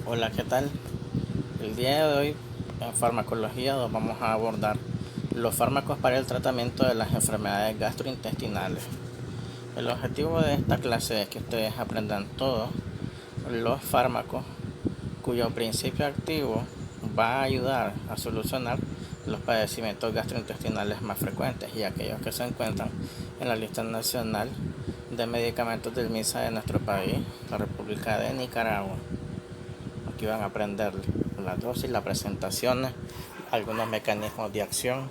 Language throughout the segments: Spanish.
Hola, ¿qué tal? El día de hoy en farmacología vamos a abordar los fármacos para el tratamiento de las enfermedades gastrointestinales. El objetivo de esta clase es que ustedes aprendan todos los fármacos cuyo principio activo va a ayudar a solucionar los padecimientos gastrointestinales más frecuentes y aquellos que se encuentran en la lista nacional de medicamentos del MINSA de nuestro país, la República de Nicaragua. Aquí van a aprender la dosis, las presentaciones, algunos mecanismos de acción,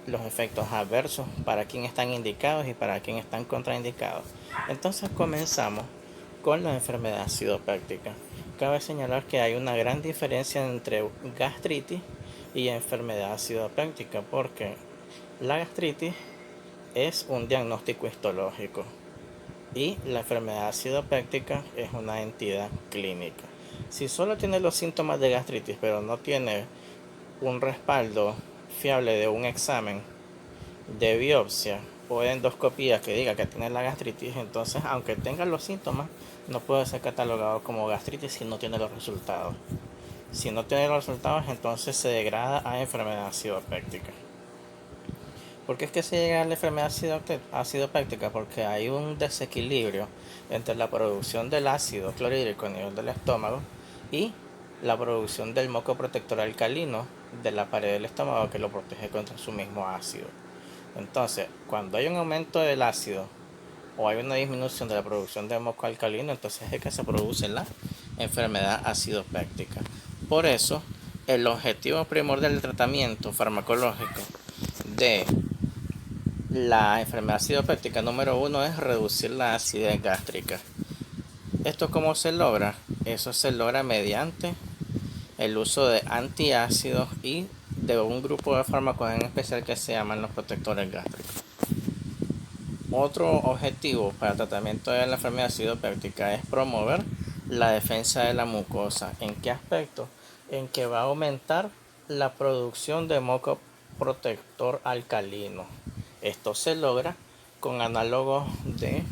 los efectos adversos, para quién están indicados y para quién están contraindicados. Entonces comenzamos con la enfermedad acidopéptica. Cabe señalar que hay una gran diferencia entre gastritis y enfermedad acidopéptica, porque la gastritis es un diagnóstico histológico y la enfermedad acidopéptica es una entidad clínica. Si solo tiene los síntomas de gastritis pero no tiene un respaldo fiable de un examen de biopsia o endoscopía que diga que tiene la gastritis, entonces aunque tenga los síntomas no puede ser catalogado como gastritis si no tiene los resultados. Si no tiene los resultados, entonces se degrada a enfermedad acidopéptica. ¿Por qué es que se llega a la enfermedad acidopéptica? Porque hay un desequilibrio entre la producción del ácido clorhídrico a nivel del estómago y la producción del moco protector alcalino de la pared del estómago que lo protege contra su mismo ácido. Entonces, cuando hay un aumento del ácido o hay una disminución de la producción de moco alcalino, entonces es que se produce la enfermedad acidopéptica. Por eso, el objetivo primordial del tratamiento farmacológico de la enfermedad acidopéptica número 1 es reducir la acidez gástrica. ¿Esto cómo se logra? Eso se logra mediante el uso de antiácidos y de un grupo de fármacos en especial que se llaman los protectores gástricos. Otro objetivo para el tratamiento de la enfermedad acidopéptica es promover la defensa de la mucosa. ¿En qué aspecto? En que va a aumentar la producción de moco protector alcalino. Esto se logra con análogos de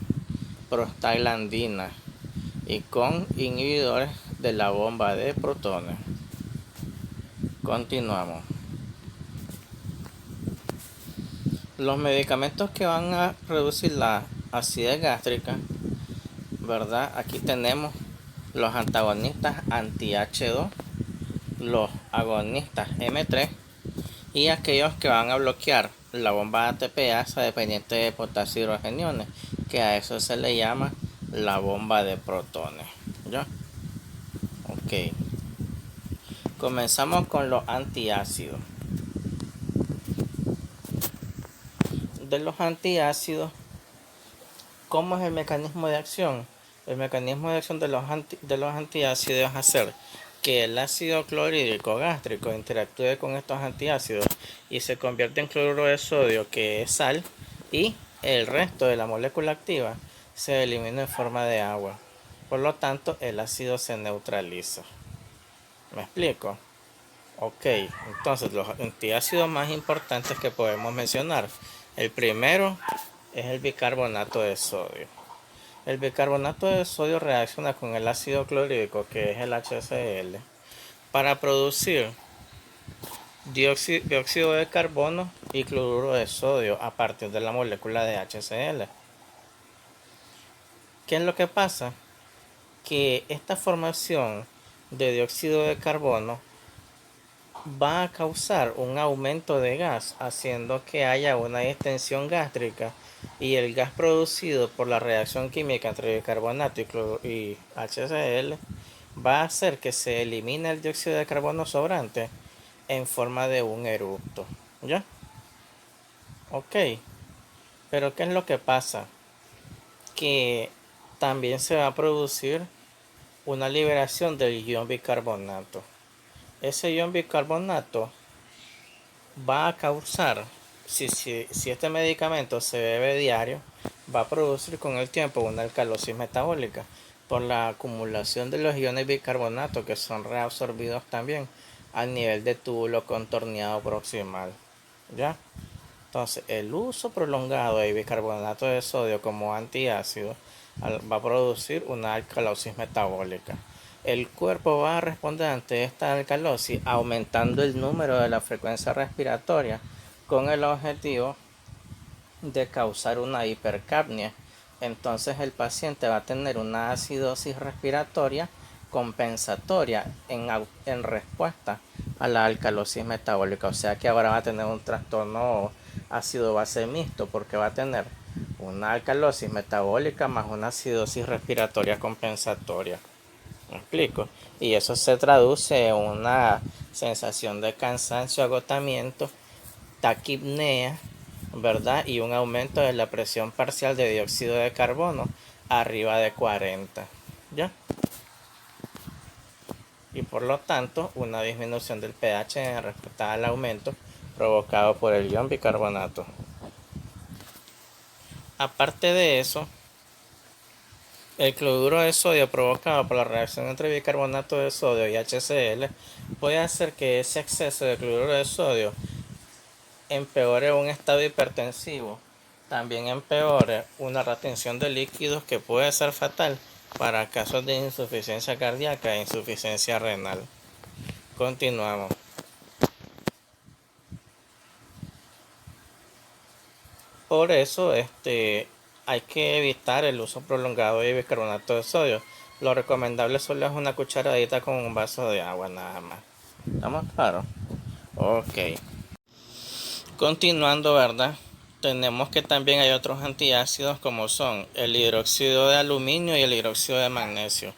prostaglandina y con inhibidores de la bomba de protones. Continuamos. Los medicamentos que van a reducir la acidez gástrica, ¿verdad? Aquí tenemos los antagonistas anti-H2, los agonistas M3 y aquellos que van a bloquear la bomba ATPasa dependiente de potasio hidrogeniones, que a eso se le llama la bomba de protones. ¿Ya? Ok. Comenzamos con los antiácidos. De los antiácidos, ¿cómo es el mecanismo de acción? El mecanismo de acción de los antiácidos es hacer que el ácido clorhídrico gástrico interactúe con estos antiácidos y se convierte en cloruro de sodio, que es sal, y el resto de la molécula activa se elimina en forma de agua. Por lo tanto, el ácido se neutraliza. ¿Me explico? Ok, entonces los antiácidos más importantes que podemos mencionar. El primero es el bicarbonato de sodio. El bicarbonato de sodio reacciona con el ácido clorhídrico, que es el HCl, para producir dióxido de carbono y cloruro de sodio a partir de la molécula de HCl. ¿Qué es lo que pasa? Que esta formación de dióxido de carbono va a causar un aumento de gas, haciendo que haya una distensión gástrica, y el gas producido por la reacción química entre bicarbonato y HCl va a hacer que se elimine el dióxido de carbono sobrante en forma de un eructo. ¿Ya? Ok. Pero ¿qué es lo que pasa? Que también se va a producir una liberación del ion bicarbonato. Ese ion bicarbonato va a causar, si este medicamento se bebe diario, va a producir con el tiempo una alcalosis metabólica por la acumulación de los iones bicarbonato, que son reabsorbidos también a nivel de túbulo contorneado proximal. ¿Ya? Entonces, el uso prolongado de bicarbonato de sodio como antiácido va a producir una alcalosis metabólica. el cuerpo va a responder ante esta alcalosis aumentando el número de la frecuencia respiratoria con el objetivo de causar una hipercapnia. Entonces el paciente va a tener una acidosis respiratoria compensatoria en respuesta a la alcalosis metabólica. O sea que ahora va a tener un trastorno ácido base mixto porque va a tener una alcalosis metabólica más una acidosis respiratoria compensatoria. ¿Me explico? Y eso se traduce en una sensación de cansancio, agotamiento, taquipnea, ¿verdad? Y un aumento de la presión parcial de dióxido de carbono arriba de 40, ¿ya? Y por lo tanto, una disminución del pH en respuesta al aumento provocado por el ion bicarbonato. Aparte de eso, el cloruro de sodio provocado por la reacción entre bicarbonato de sodio y HCl puede hacer que ese exceso de cloruro de sodio empeore un estado hipertensivo. También empeore una retención de líquidos que puede ser fatal para casos de insuficiencia cardíaca e insuficiencia renal. Continuamos. Por eso hay que evitar el uso prolongado de bicarbonato de sodio. Lo recomendable solo es una cucharadita con un vaso de agua nada más. ¿Estamos claros? Ok. Continuando, ¿verdad? Tenemos que también hay otros antiácidos como son el hidróxido de aluminio y el hidróxido de magnesio.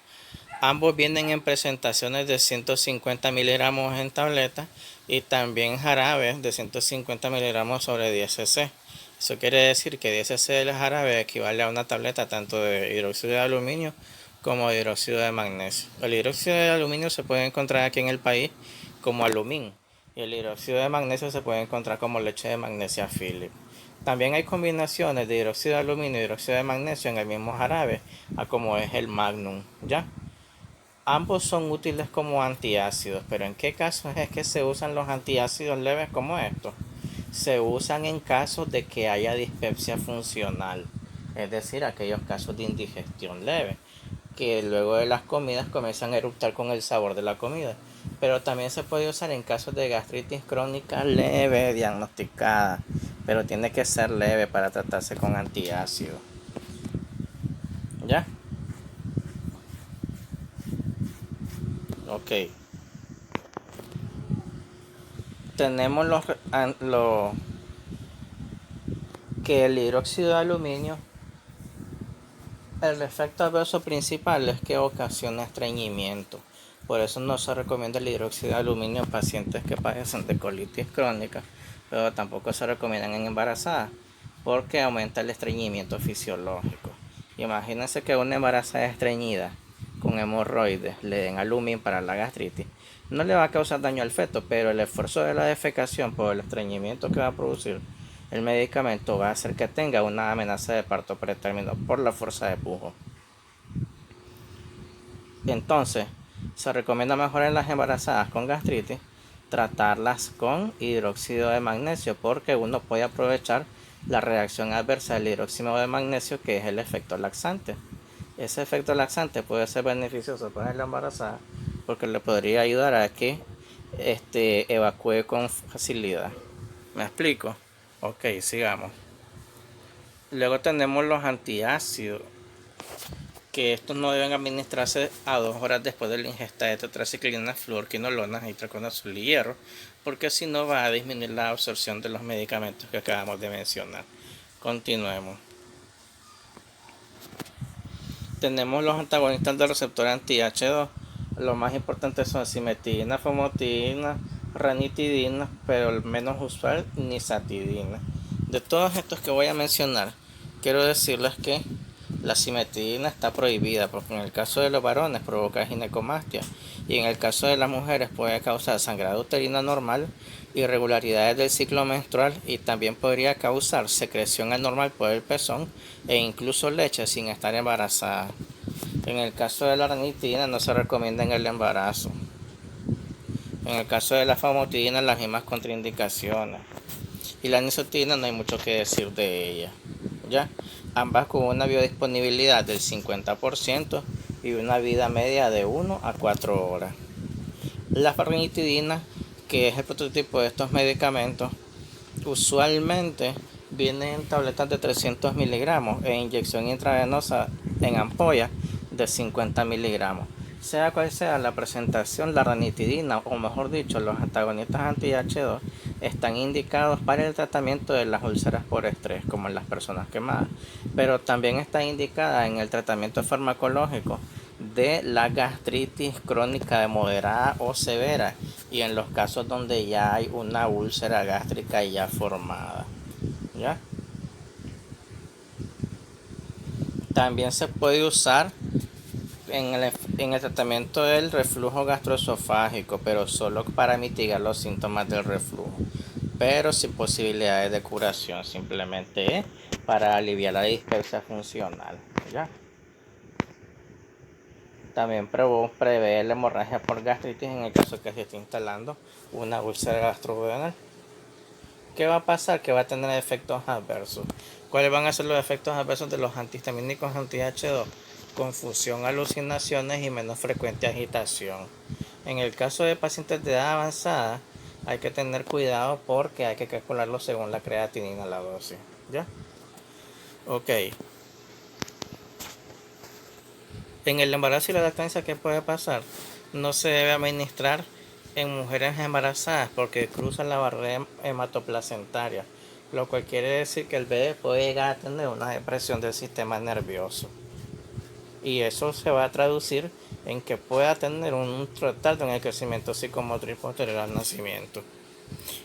Ambos vienen en presentaciones de 150 miligramos en tableta y también jarabes de 150 miligramos sobre 10 cc. Eso quiere decir que 10 cc del jarabe equivale a una tableta tanto de hidróxido de aluminio como de hidróxido de magnesio. El hidróxido de aluminio se puede encontrar aquí en el país como alumín y el hidróxido de magnesio se puede encontrar como leche de magnesia Philip. También hay combinaciones de hidróxido de aluminio y hidróxido de magnesio en el mismo jarabe, como es el Magnum, ¿ya? Ambos son útiles como antiácidos, pero ¿en qué casos es que se usan los antiácidos leves como estos? Se usan en casos de que haya dispepsia funcional, es decir, aquellos casos de indigestión leve, que luego de las comidas comienzan a eruptar con el sabor de la comida. Pero también se puede usar en casos de gastritis crónica leve, diagnosticada, pero tiene que ser leve para tratarse con antiácido. ¿Ya? Ok. Tenemos que el hidróxido de aluminio, el efecto adverso principal es que ocasiona estreñimiento. Por eso no se recomienda el hidróxido de aluminio en pacientes que padecen de colitis crónica, pero tampoco se recomiendan en embarazadas porque aumenta el estreñimiento fisiológico. Imagínense que una embarazada estreñida con hemorroides le den aluminio para la gastritis. No le va a causar daño al feto, pero el esfuerzo de la defecación por el estreñimiento que va a producir el medicamento va a hacer que tenga una amenaza de parto pretérmino por la fuerza de pujo. Entonces, se recomienda mejor en las embarazadas con gastritis tratarlas con hidróxido de magnesio porque uno puede aprovechar la reacción adversa del hidróxido de magnesio, que es el efecto laxante. Ese efecto laxante puede ser beneficioso para la embarazada porque le podría ayudar a que evacúe con facilidad. ¿Me explico? Ok, sigamos. Luego tenemos los antiácidos, que estos no deben administrarse a 2 horas después de la ingesta de tetraciclina, fluorquinolona, itraconazol y hierro, porque si no va a disminuir la absorción de los medicamentos que acabamos de mencionar. Continuemos. Tenemos los antagonistas del receptor anti-H2. Los más importantes son simetina, famotidina, ranitidina, pero el menos usual, nisatidina. De todos estos que voy a mencionar, quiero decirles que la simetidina está prohibida porque en el caso de los varones provoca ginecomastia y en el caso de las mujeres puede causar sangrado uterino anormal, irregularidades del ciclo menstrual y también podría causar secreción anormal por el pezón e incluso leche sin estar embarazada. En el caso de la ranitidina no se recomienda en el embarazo. En el caso de la famotidina las mismas contraindicaciones. Y la nisotidina no hay mucho que decir de ella. ¿Ya? Ambas con una biodisponibilidad del 50% y una vida media de 1 a 4 horas. La ranitidina, que es el prototipo de estos medicamentos, usualmente viene en tabletas de 300 miligramos e inyección intravenosa en ampollas de 50 miligramos. Sea cual sea la presentación, la ranitidina, o mejor dicho, los antagonistas anti-H2, están indicados para el tratamiento de las úlceras por estrés, como en las personas quemadas, pero también está indicada en el tratamiento farmacológico de la gastritis crónica de moderada o severa y en los casos donde ya hay una úlcera gástrica ya formada. ¿Ya? También se puede usar en el tratamiento del reflujo gastroesofágico, pero solo para mitigar los síntomas del reflujo, pero sin posibilidades de curación, simplemente para aliviar la dispepsia funcional. ¿Ya? También prevé la hemorragia por gastritis en el caso que se esté instalando una úlcera gastroduodenal. ¿Qué va a pasar? Que va a tener efectos adversos. ¿Cuáles van a ser los efectos adversos de los antihistamínicos anti-H2? Confusión, alucinaciones y menos frecuente agitación. En el caso de pacientes de edad avanzada, hay que tener cuidado porque hay que calcularlo según la creatinina, la dosis. ¿Ya? Ok. En el embarazo y la lactancia, ¿qué puede pasar? No se debe administrar en mujeres embarazadas porque cruzan la barrera hematoplacentaria, lo cual quiere decir que el bebé puede llegar a tener una depresión del sistema nervioso. Y eso se va a traducir en que pueda tener un retardo en el crecimiento psicomotriz posterior al nacimiento.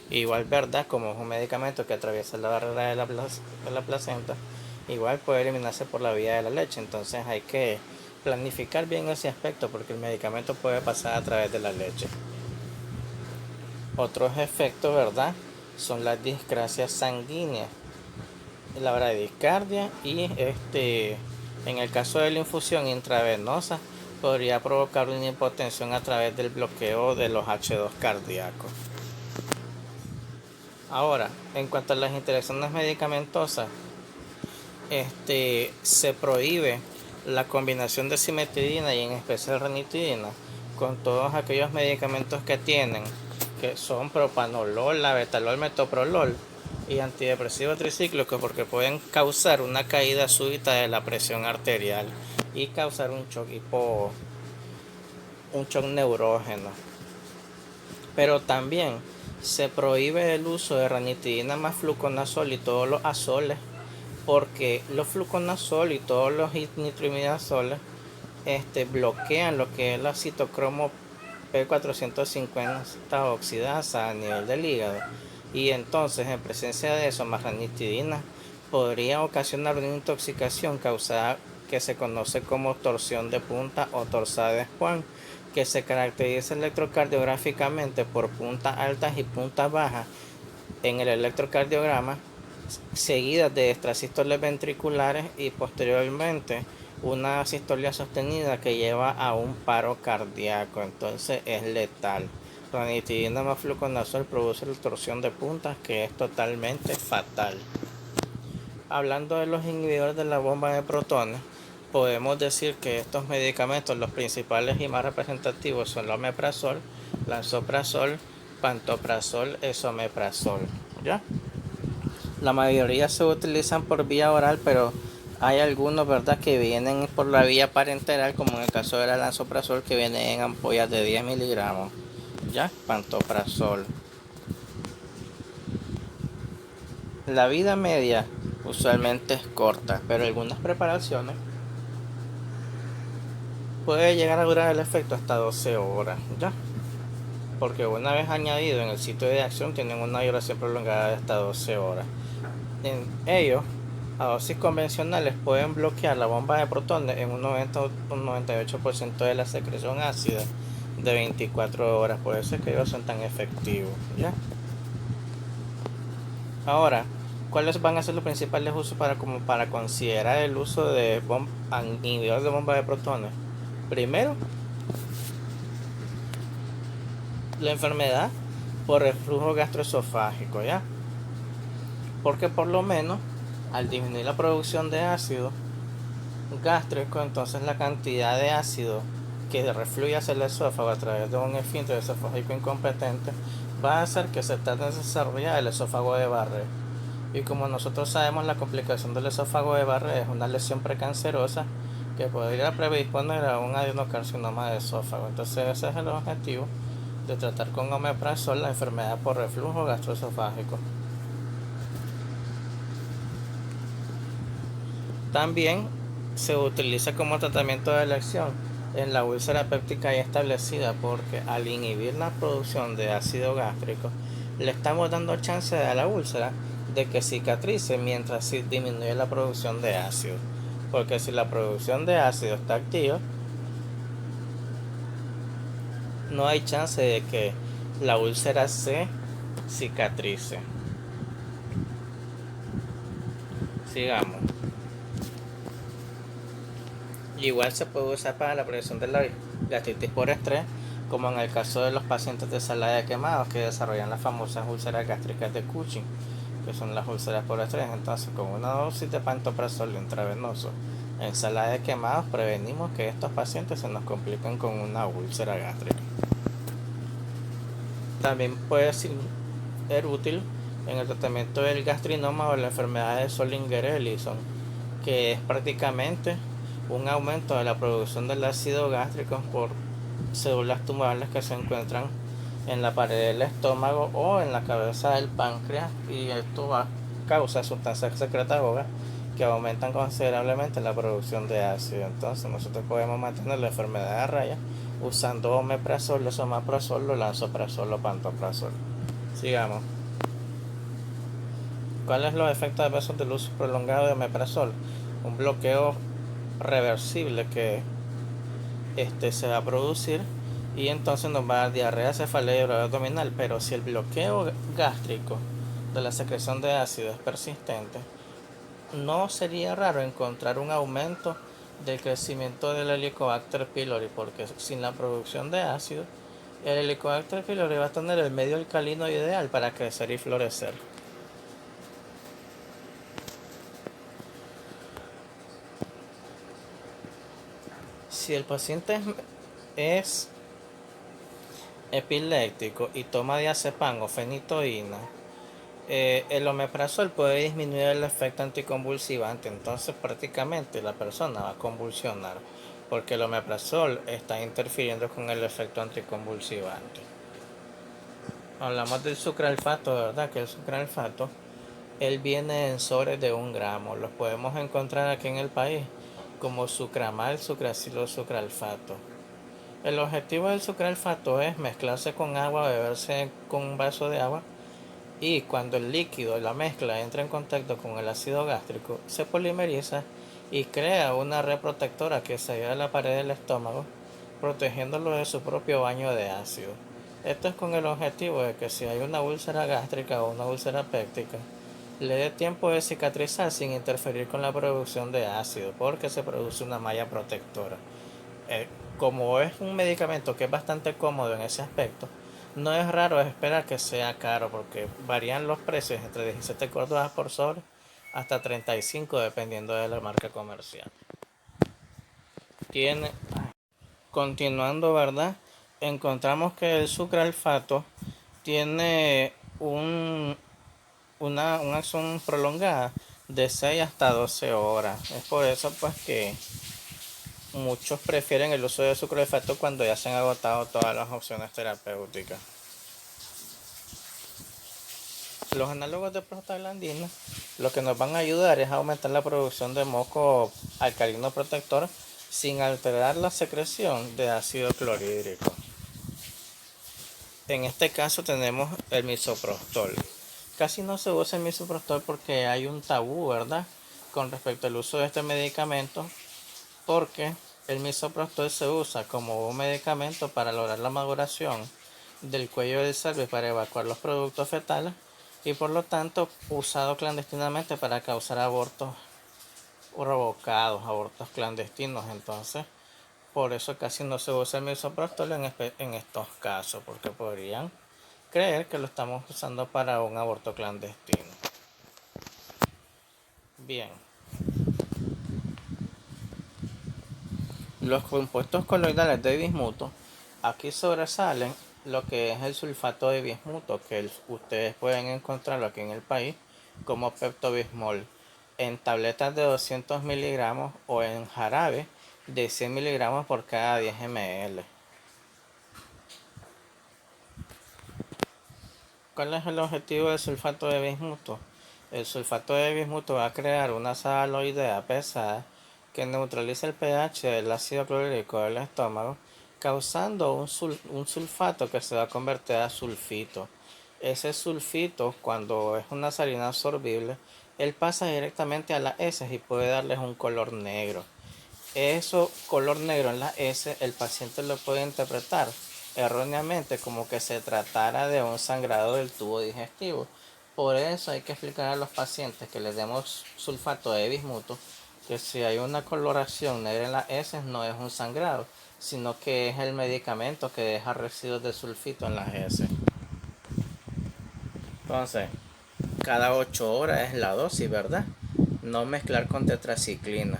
Igual, verdad, como es un medicamento que atraviesa la barrera de la placenta, igual puede eliminarse por la vía de la leche. Entonces hay que planificar bien ese aspecto porque el medicamento puede pasar a través de la leche. Otros efectos, ¿verdad?, son las discrasias sanguíneas, la bradicardia y en el caso de la infusión intravenosa podría provocar una hipotensión a través del bloqueo de los H2 cardíacos. Ahora, en cuanto a las interacciones medicamentosas, se prohíbe la combinación de cimetidina y en especial ranitidina con todos aquellos medicamentos que son propanolol, labetalol, metoprolol y antidepresivos tricíclicos porque pueden causar una caída súbita de la presión arterial y causar un shock neurógeno. Pero también se prohíbe el uso de ranitidina más fluconazol y todos los azoles porque los fluconazol y todos los nitroimidazoles bloquean lo que es la citocromo P450 oxidasa a nivel del hígado y entonces en presencia de eso más ranitidina podría ocasionar una intoxicación causada que se conoce como torsión de punta o torsada de Schwann, que se caracteriza electrocardiográficamente por puntas altas y puntas bajas en el electrocardiograma, seguidas de extrasístoles ventriculares y posteriormente una sistolia sostenida que lleva a un paro cardíaco. Entonces es letal. Ranitidina más fluconazol produce la torsión de puntas que es totalmente fatal. Hablando de los inhibidores de la bomba de protones, podemos decir que estos medicamentos, los principales y más representativos son el omeprazol, lansoprazol, pantoprazol, esomeprazol. ¿Ya? La mayoría se utilizan por vía oral, pero hay algunos, ¿verdad?, que vienen por la vía parenteral, como en el caso del lansoprazol, que viene en ampollas de 10 miligramos. ¿Ya? Pantoprazol. La vida media usualmente es corta, pero algunas preparaciones puede llegar a durar el efecto hasta 12 horas, ¿ya? Porque una vez añadido en el sitio de acción tienen una duración prolongada de hasta 12 horas. En ellos, a dosis convencionales pueden bloquear la bomba de protones en un 90 o un 98% de la secreción ácida de 24 horas. Por eso es que ellos son tan efectivos, ¿ya? Ahora, ¿cuáles van a ser los principales usos para considerar el uso de inhibidor de bomba de protones? Primero, la enfermedad por reflujo gastroesofágico, ¿ya? Porque por lo menos al disminuir la producción de ácido gástrico, entonces la cantidad de ácido que refluye hacia el esófago a través de un esfínter esofágico incompetente va a hacer que se tarde en desarrollar el esófago de Barré. Y como nosotros sabemos, la complicación del esófago de Barré es una lesión precancerosa que podría predisponer a un adenocarcinoma de esófago. Entonces ese es el objetivo de tratar con omeprazol la enfermedad por reflujo gastroesofágico. También se utiliza como tratamiento de elección en la úlcera péptica ya establecida, porque al inhibir la producción de ácido gástrico le estamos dando chance a la úlcera de que cicatrice mientras disminuye la producción de ácido, porque si la producción de ácido está activa, no hay chance de que la úlcera se cicatrice. Sigamos. Igual se puede usar para la prevención de la gastritis por estrés, como en el caso de los pacientes de sala de quemados que desarrollan las famosas úlceras gástricas de Cushing, que son las úlceras por estrés. Entonces, con una dosis de pantoprazol intravenoso en sala de quemados, prevenimos que estos pacientes se nos compliquen con una úlcera gástrica. También puede ser útil en el tratamiento del gastrinoma o la enfermedad de Zollinger-Ellison, que es prácticamente un aumento de la producción del ácido gástrico por células tumorales que se encuentran en la pared del estómago o en la cabeza del páncreas, y esto va a causar sustancias secretagogas que aumentan considerablemente la producción de ácido. Entonces nosotros podemos mantener la enfermedad a raya usando omeprazol, esomeprazol, lansoprazol o pantoprazol. Sigamos. ¿Cuáles son los efectos adversos del uso prolongado de omeprazol? Un bloqueo reversible que se va a producir, y entonces nos va a dar diarrea, cefalea y dolor abdominal. Pero si el bloqueo gástrico de la secreción de ácido es persistente, no sería raro encontrar un aumento del crecimiento del Helicobacter pylori, porque sin la producción de ácido, el Helicobacter pylori va a tener el medio alcalino ideal para crecer y florecer. Si el paciente es epiléptico y toma diazepam o fenitoína, el omeprazol puede disminuir el efecto anticonvulsivante. Entonces prácticamente la persona va a convulsionar porque el omeprazol está interfiriendo con el efecto anticonvulsivante. Hablamos del sucralfato, ¿verdad? Que el sucralfato, él viene en sobres de 1 gramo. Los podemos encontrar aquí en el país como sucramal, sucracilo, sucralfato. El objetivo del sucralfato es mezclarse con agua, beberse con un vaso de agua, y cuando el líquido, la mezcla, entra en contacto con el ácido gástrico, se polimeriza y crea una red protectora que se adhiere a la pared del estómago, protegiéndolo de su propio baño de ácido. Esto es con el objetivo de que si hay una úlcera gástrica o una úlcera péptica, le dé tiempo de cicatrizar sin interferir con la producción de ácido, porque se produce una malla protectora. Como es un medicamento que es bastante cómodo en ese aspecto, no es raro esperar que sea caro, porque varían los precios entre 17 córdobas por sobre hasta 35 dependiendo de la marca comercial. Continuando, ¿verdad? Encontramos que el sucralfato tiene una acción prolongada de 6 hasta 12 horas. Es por eso pues que muchos prefieren el uso de sucralfato cuando ya se han agotado todas las opciones terapéuticas. Los análogos de prostaglandina lo que nos van a ayudar es a aumentar la producción de moco alcalino protector sin alterar la secreción de ácido clorhídrico. En este caso tenemos el misoprostol. Casi no se usa el misoprostol porque hay un tabú, ¿verdad?, con respecto al uso de este medicamento, porque el misoprostol se usa como un medicamento para lograr la maduración del cuello del cervix para evacuar los productos fetales, y por lo tanto usado clandestinamente para causar abortos provocados, abortos clandestinos. Entonces por eso casi no se usa el misoprostol en estos casos, porque podrían creer que lo estamos usando para un aborto clandestino. Bien, Los compuestos coloidales de bismuto, aquí sobresalen lo que es el sulfato de bismuto, que ustedes pueden encontrarlo aquí en el país como Pepto-Bismol en tabletas de 200 miligramos o en jarabe de 100 miligramos por cada 10 ml. ¿Cuál es el objetivo del sulfato de bismuto? El sulfato de bismuto va a crear una sal aloidea pesada que neutraliza el pH del ácido clorhídrico del estómago, causando un sulfato que se va a convertir a sulfito. Ese sulfito, cuando es una salina absorbible, él pasa directamente a las heces y puede darles un color negro. Eso, color negro en la S, el paciente lo puede interpretar erróneamente como que se tratara de un sangrado del tubo digestivo. Por eso hay que explicar a los pacientes que les demos sulfato de bismuto que si hay una coloración negra en la S no es un sangrado, sino que es el medicamento que deja residuos de sulfito en las S. Entonces, cada 8 horas es la dosis, ¿verdad? No mezclar con tetraciclina.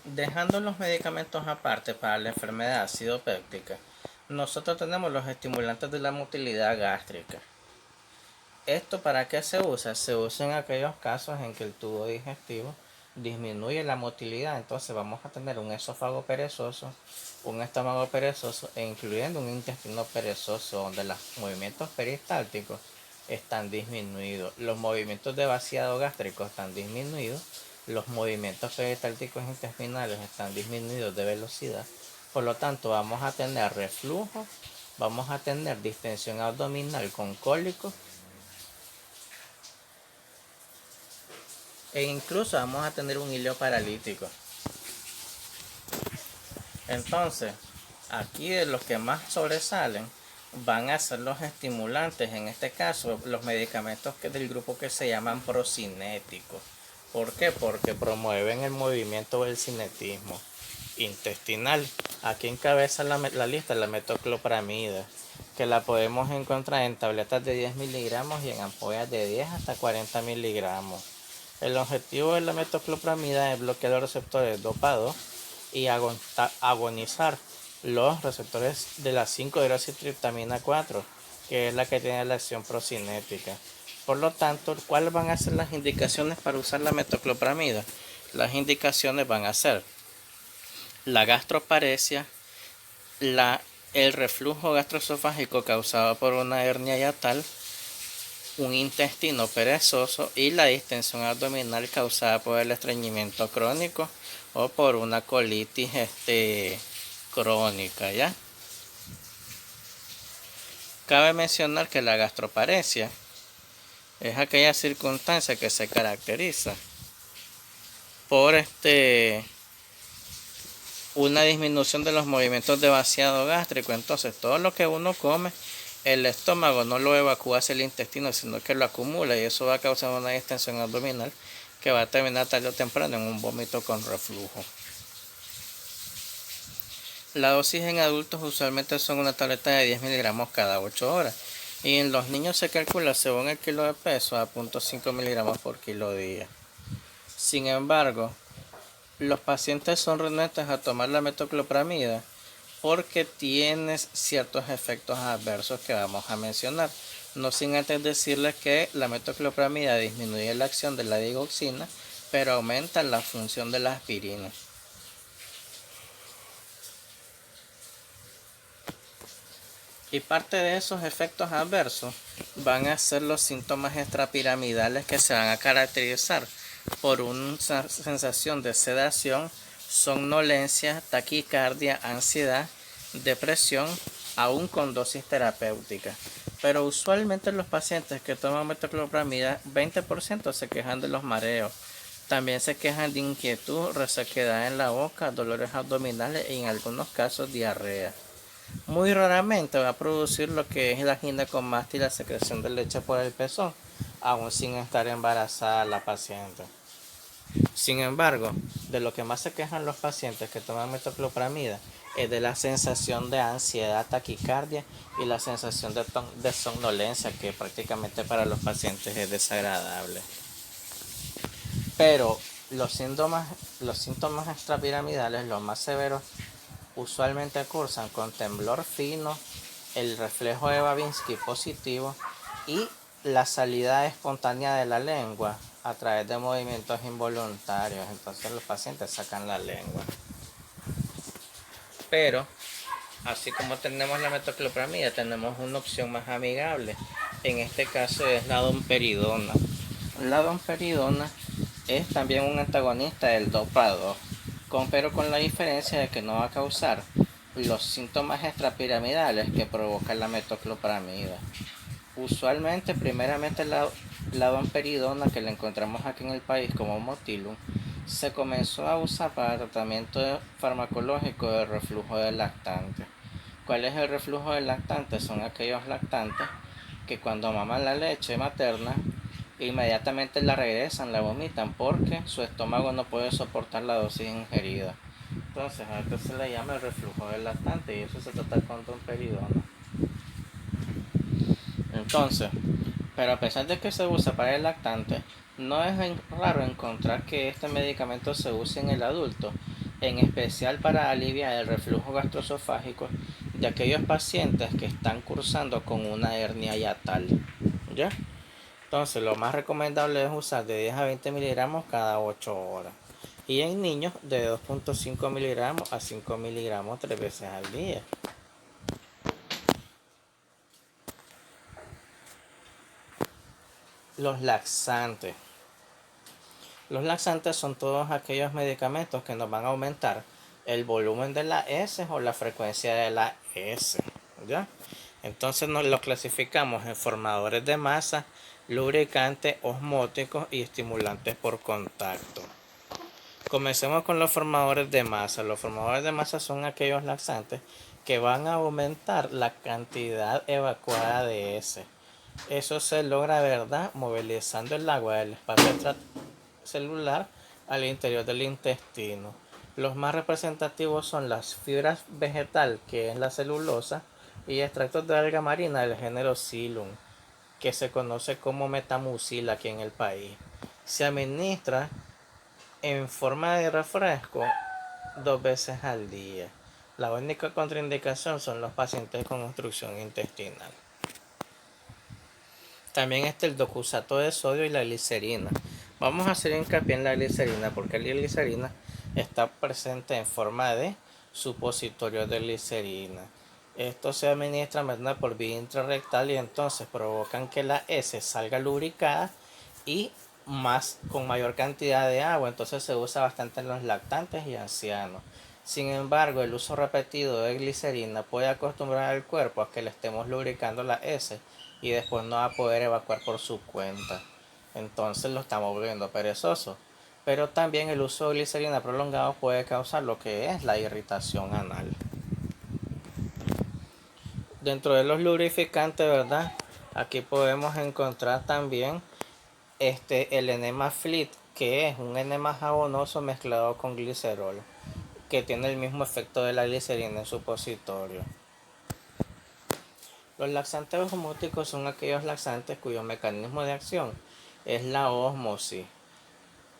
Dejando los medicamentos aparte para la enfermedad ácido péptica, nosotros tenemos los estimulantes de la motilidad gástrica. ¿Esto para qué se usa? Se usa en aquellos casos en que el tubo digestivo disminuye la motilidad. Entonces vamos a tener un esófago perezoso, un estómago perezoso e incluyendo un intestino perezoso donde los movimientos peristálticos están disminuidos, los movimientos de vaciado gástrico están disminuidos, los movimientos peristálticos intestinales están disminuidos de velocidad. Por lo tanto vamos a tener reflujo, vamos a tener distensión abdominal con cólicos e incluso vamos a tener un hilo paralítico. Entonces, aquí de los que más sobresalen van a ser los estimulantes, en este caso los medicamentos del grupo que se llaman procinéticos. ¿Por qué? Porque promueven el movimiento del cinetismo intestinal. Aquí encabeza la lista la metoclopramida, que la podemos encontrar en tabletas de 10 miligramos y en ampollas de 10 hasta 40 miligramos. El objetivo de la metoclopramida es bloquear los receptores DOPA2 y agonizar los receptores de la 5-hidroxitriptamina 4, que es la que tiene la acción procinética. Por lo tanto, ¿cuáles van a ser las indicaciones para usar la metoclopramida? Las indicaciones van a ser la gastroparesia, el reflujo gastroesofágico causado por una hernia hiatal, un intestino perezoso y la distensión abdominal causada por el estreñimiento crónico o por una colitis crónica, ¿ya? Cabe mencionar que la gastroparesia es aquella circunstancia que se caracteriza por una disminución de los movimientos de vaciado gástrico. Entonces todo lo que uno come, el estómago no lo evacúa hacia el intestino, sino que lo acumula y eso va a causar una distensión abdominal que va a terminar tarde o temprano en un vómito con reflujo. La dosis en adultos usualmente son una tableta de 10 miligramos cada 8 horas y en los niños se calcula según el kilo de peso a 0.5 miligramos por kilo día. Sin embargo, los pacientes son renuentes a tomar la metoclopramida porque tiene ciertos efectos adversos que vamos a mencionar. No sin antes decirles que la metoclopramida disminuye la acción de la digoxina, pero aumenta la función de la aspirina. Y parte de esos efectos adversos van a ser los síntomas extrapiramidales que se van a caracterizar por una sensación de sedación, somnolencia, taquicardia, ansiedad, depresión, aún con dosis terapéutica. Pero usualmente los pacientes que toman metoclopramida, 20% se quejan de los mareos. También se quejan de inquietud, resequedad en la boca, dolores abdominales y en algunos casos diarrea. Muy raramente va a producir lo que es la ginecomastia y la secreción de leche por el pezón, aún sin estar embarazada la paciente. Sin embargo, de lo que más se quejan los pacientes que toman metoclopramida es de la sensación de ansiedad, taquicardia y la sensación de somnolencia, que prácticamente para los pacientes es desagradable. Pero los síntomas extrapiramidales, los más severos, usualmente cursan con temblor fino, el reflejo de Babinski positivo y la salida espontánea de la lengua a través de movimientos involuntarios. Entonces los pacientes sacan la lengua. Pero, así como tenemos la metoclopramida, tenemos una opción más amigable. En este caso es la domperidona. La domperidona es también un antagonista del DOPA2, pero con la diferencia de que no va a causar los síntomas extrapiramidales que provoca la metoclopramida. Usualmente, primeramente, la domperidona, que la encontramos aquí en el país como Motilum, se comenzó a usar para tratamiento farmacológico de reflujo del lactante. ¿Cuál es el reflujo del lactante? Son aquellos lactantes que cuando maman la leche materna, inmediatamente la regresan, la vomitan porque su estómago no puede soportar la dosis ingerida. Entonces a esto se le llama el reflujo del lactante y eso se trata con domperidona. Entonces, pero a pesar de que se usa para el lactante, no es raro encontrar que este medicamento se use en el adulto, en especial para aliviar el reflujo gastroesofágico de aquellos pacientes que están cursando con una hernia hiatal. ¿Ya? Entonces, lo más recomendable es usar de 10 a 20 miligramos cada 8 horas. Y en niños de 2.5 miligramos a 5 miligramos 3 veces al día. Los laxantes. Los laxantes son todos aquellos medicamentos que nos van a aumentar el volumen de la S o la frecuencia de la S. ¿Ya? Entonces nos los clasificamos en formadores de masa, lubricantes, osmóticos y estimulantes por contacto. Comencemos con los formadores de masa. Los formadores de masa son aquellos laxantes que van a aumentar la cantidad evacuada de S. Eso se logra, ¿verdad?, movilizando el agua del espacio celular al interior del intestino. Los más representativos son las fibras vegetal, que es la celulosa, y extractos de alga marina del género Psyllum, que se conoce como metamucil aquí en el país. Se administra en forma de refresco 2 veces al día. La única contraindicación son los pacientes con obstrucción intestinal. También está el docusato de sodio y la glicerina. Vamos a hacer hincapié en la glicerina porque la glicerina está presente en forma de supositorio de glicerina. Esto se administra por vía intrarrectal y entonces provocan que la S salga lubricada y con mayor cantidad de agua. Entonces se usa bastante en los lactantes y ancianos. Sin embargo, el uso repetido de glicerina puede acostumbrar al cuerpo a que le estemos lubricando la S y después no va a poder evacuar por su cuenta. Entonces lo estamos volviendo perezoso. Pero también el uso de glicerina prolongado puede causar lo que es la irritación anal. Dentro de los lubrificantes, ¿verdad? Aquí podemos encontrar también el enema Fleet, que es un enema jabonoso mezclado con glicerol, que tiene el mismo efecto de la glicerina en supositorio. Los laxantes osmóticos son aquellos laxantes cuyo mecanismo de acción es la ósmosis,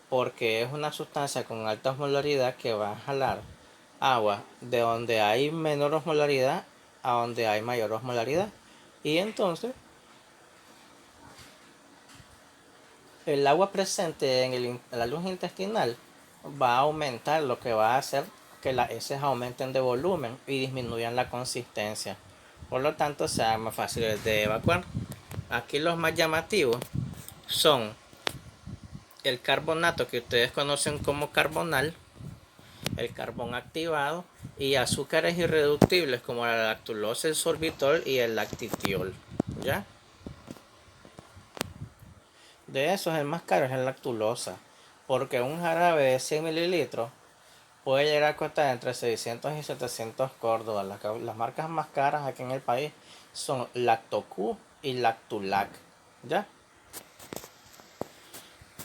porque es una sustancia con alta osmolaridad que va a jalar agua de donde hay menor osmolaridad a donde hay mayor osmolaridad. Y entonces el agua presente en la luz intestinal va a aumentar, lo que va a hacer que las heces aumenten de volumen y disminuyan la consistencia. Por lo tanto, sean más fáciles de evacuar. Aquí los más llamativos son el carbonato, que ustedes conocen como carbonal, el carbón activado, y azúcares irreductibles como la lactulosa, el sorbitol y el lactitiol. ¿Ya? De esos, el más caro es la lactulosa, porque un jarabe de 100 mililitros puede llegar a costar entre 600 y 700 córdobas. Las marcas más caras aquí en el país son Lactocu y Lactulac. ¿Ya?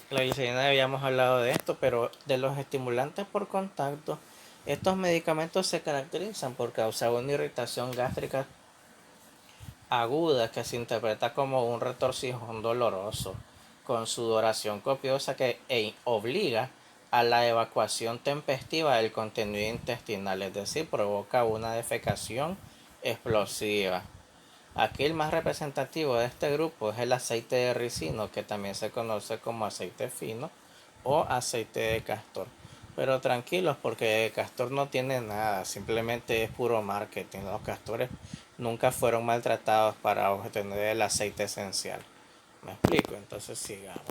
La glicerina, habíamos hablado de esto, pero de los estimulantes por contacto, estos medicamentos se caracterizan por causar una irritación gástrica aguda que se interpreta como un retorcijón doloroso, con sudoración copiosa que obliga a la evacuación tempestiva del contenido intestinal, es decir, provoca una defecación explosiva. Aquí el más representativo de este grupo es el aceite de ricino, que también se conoce como aceite fino o aceite de castor. Pero tranquilos, porque el castor no tiene nada, simplemente es puro marketing. Los castores nunca fueron maltratados para obtener el aceite esencial. ¿Me explico? Entonces sigamos.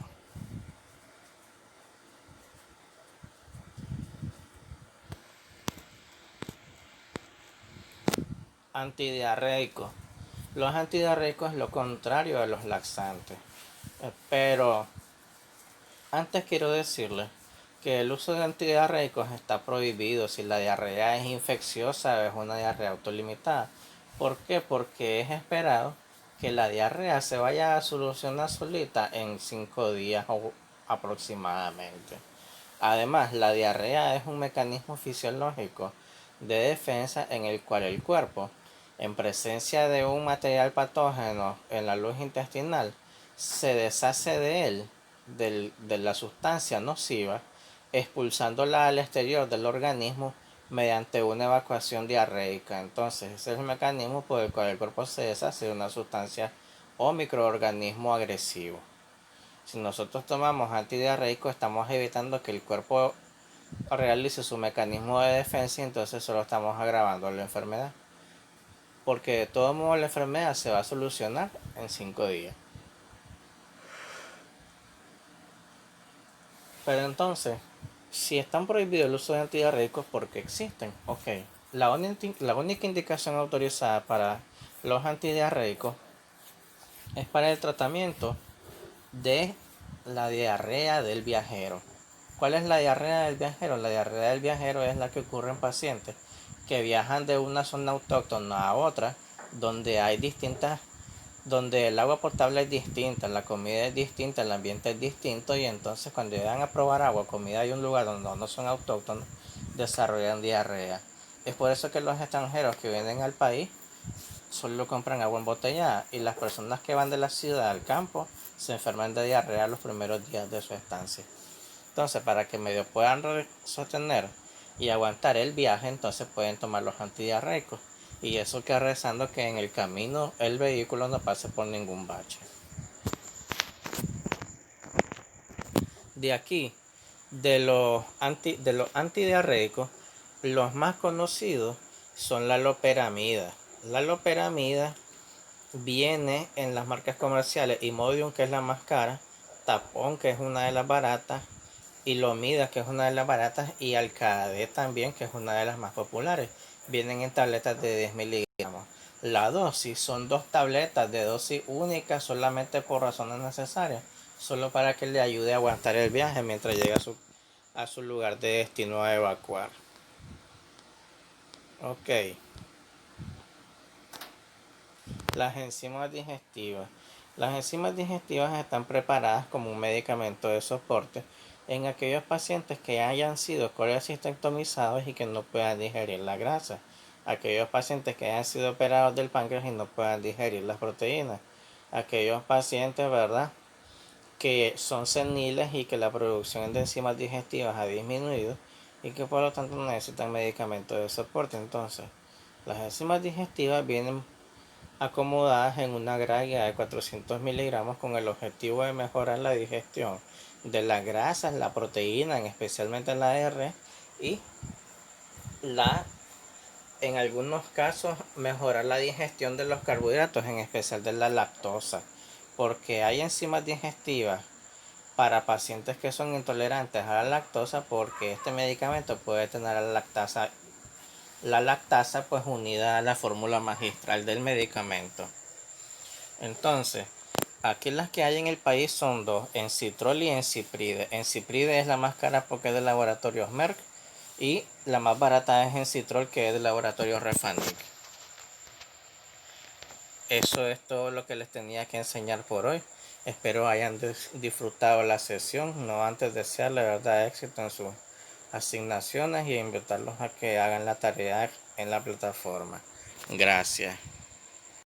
Antidiarreicos. Los antidiarreicos es lo contrario de los laxantes. Pero antes quiero decirles que el uso de antidiarreicos está prohibido si la diarrea es infecciosa o es una diarrea autolimitada. ¿Por qué? Porque es esperado que la diarrea se vaya a solucionar solita en 5 días o aproximadamente. Además, la diarrea es un mecanismo fisiológico de defensa en el cual el cuerpo, en presencia de un material patógeno en la luz intestinal, se deshace de él, de la sustancia nociva, expulsándola al exterior del organismo mediante una evacuación diarreica. Entonces, ese es el mecanismo por el cual el cuerpo se deshace de una sustancia o microorganismo agresivo. Si nosotros tomamos antidiarreico, estamos evitando que el cuerpo realice su mecanismo de defensa y entonces solo estamos agravando la enfermedad. Porque de todo modo la enfermedad se va a solucionar en 5 días. Pero entonces, si están prohibidos el uso de antidiarreicos, ¿por qué existen? Ok, la única indicación autorizada para los antidiarreicos es para el tratamiento de la diarrea del viajero. ¿Cuál es la diarrea del viajero? La diarrea del viajero es la que ocurre en pacientes que viajan de una zona autóctona a otra, donde hay donde el agua potable es distinta, la comida es distinta, el ambiente es distinto, y entonces cuando llegan a probar agua, comida y un lugar donde no son autóctonos, desarrollan diarrea. Es por eso que los extranjeros que vienen al país solo compran agua embotellada, y las personas que van de la ciudad al campo se enferman de diarrea los primeros días de su estancia. Entonces, para que medio puedan sostener y aguantar el viaje, entonces pueden tomar los antidiarreicos, y eso que rezando que en el camino el vehículo no pase por ningún bache. De aquí, de los antidiarreicos, los más conocidos son la loperamida. La loperamida viene en las marcas comerciales Imodium, que es la más cara, Tapón, que es una de las baratas, y Lomida, que es una de las baratas, y Alcade también, que es una de las más populares. Vienen en tabletas de 10 miligramos. La dosis son 2 tabletas de dosis única, solamente por razones necesarias, solo para que le ayude a aguantar el viaje mientras llega a su lugar de destino a evacuar. Ok. Las enzimas digestivas. Las enzimas digestivas están preparadas como un medicamento de soporte en aquellos pacientes que hayan sido colecistectomizados y que no puedan digerir la grasa. Aquellos pacientes que hayan sido operados del páncreas y no puedan digerir las proteínas. Aquellos pacientes, ¿verdad?, que son seniles y que la producción de enzimas digestivas ha disminuido y que por lo tanto necesitan medicamentos de soporte. Entonces, las enzimas digestivas vienen acomodadas en una graya de 400 miligramos con el objetivo de mejorar la digestión de las grasas, la proteína, especialmente la R, y en algunos casos mejorar la digestión de los carbohidratos, en especial de la lactosa, porque hay enzimas digestivas para pacientes que son intolerantes a la lactosa, porque este medicamento puede tener la lactasa pues unida a la fórmula magistral del medicamento. Entonces, aquí las que hay en el país son dos, Encitrol y Encipride. Encipride es la más cara porque es de laboratorios Merck, y la más barata es Encitrol, que es de laboratorios Refanic. Eso es todo lo que les tenía que enseñar por hoy. Espero hayan disfrutado la sesión. No antes desearle verdad éxito en sus asignaciones y invitarlos a que hagan la tarea en la plataforma. Gracias.